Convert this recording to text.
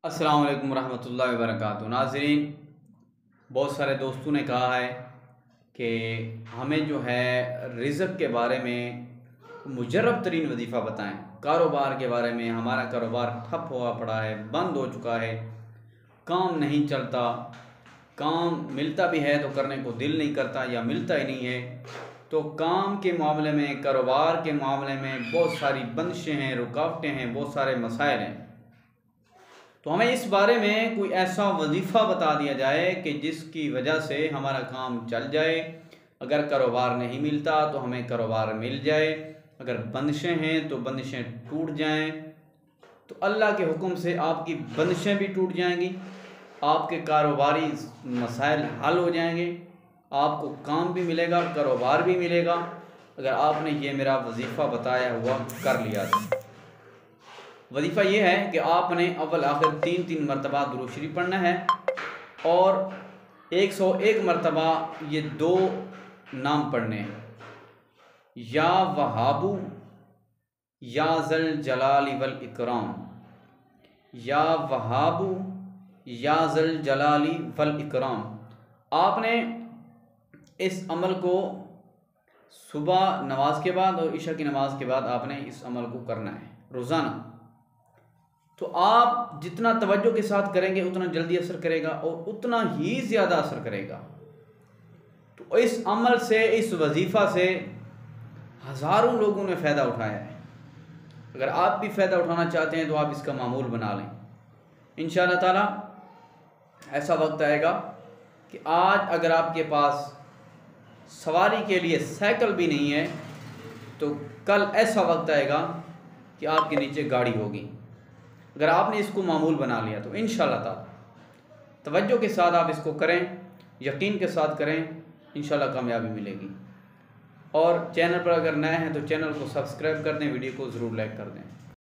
अस्सलाम वालेकुम रहमतुल्लाहि व बरकातुहू। नाज़रीन, बहुत सारे दोस्तों ने कहा है कि हमें जो है रिज़्क़ के बारे में मुजर्रब तरीन वजीफ़ा बताएं। कारोबार के बारे में, हमारा कारोबार ठप हुआ पड़ा है, बंद हो चुका है, काम नहीं चलता, काम मिलता भी है तो करने को दिल नहीं करता या मिलता ही नहीं है। तो काम के मामले में, कारोबार के मामले में बहुत सारी बंदिशें हैं, रुकावटें हैं, बहुत सारे मसाइल हैं। तो हमें इस बारे में कोई ऐसा वजीफ़ा बता दिया जाए कि जिसकी वजह से हमारा काम चल जाए। अगर कारोबार नहीं मिलता तो हमें कारोबार मिल जाए, अगर बंदिशें हैं तो बंदिशें टूट जाएं। तो अल्लाह के हुक्म से आपकी बंदिशें भी टूट जाएंगी, आपके कारोबारी मसाइल हल हो जाएंगे, आपको काम भी मिलेगा, कारोबार भी मिलेगा, अगर आपने ये मेरा वजीफ़ा बताया हुआ कर लिया तो। वजीफ़ा ये है कि आपने अव्वल आखिर 3-3 मरतबा दुरूद शरीफ पढ़ना है और 101 मरतबा ये 2 नाम पढ़ने हैं, या वहाबू या ज़ल जलाली वल इकराम, या वहाबू या ज़ल जलाली वल इकराम। आपने इस अमल को सुबह नमाज के बाद और इशा की नमाज के बाद आपने इस अमल को करना है रोज़ाना। तो आप जितना तवज्जो के साथ करेंगे उतना जल्दी असर करेगा और उतना ही ज़्यादा असर करेगा। तो इस अमल से, इस वजीफ़ा से हज़ारों लोगों ने फ़ायदा उठाया है। अगर आप भी फ़ायदा उठाना चाहते हैं तो आप इसका मामूल बना लें। इंशाअल्लाह ताला ऐसा वक्त आएगा कि आज अगर आपके पास सवारी के लिए साइकिल भी नहीं है तो कल ऐसा वक्त आएगा कि आपके नीचे गाड़ी होगी। अगर आपने इसको मामूल बना लिया तो इंशाअल्लाह ताला तवज्जो के साथ आप इसको करें, यकीन के साथ करें, इंशाअल्लाह कामयाबी मिलेगी। और चैनल पर अगर नए हैं तो चैनल को सब्सक्राइब कर दें, वीडियो को ज़रूर लाइक कर दें।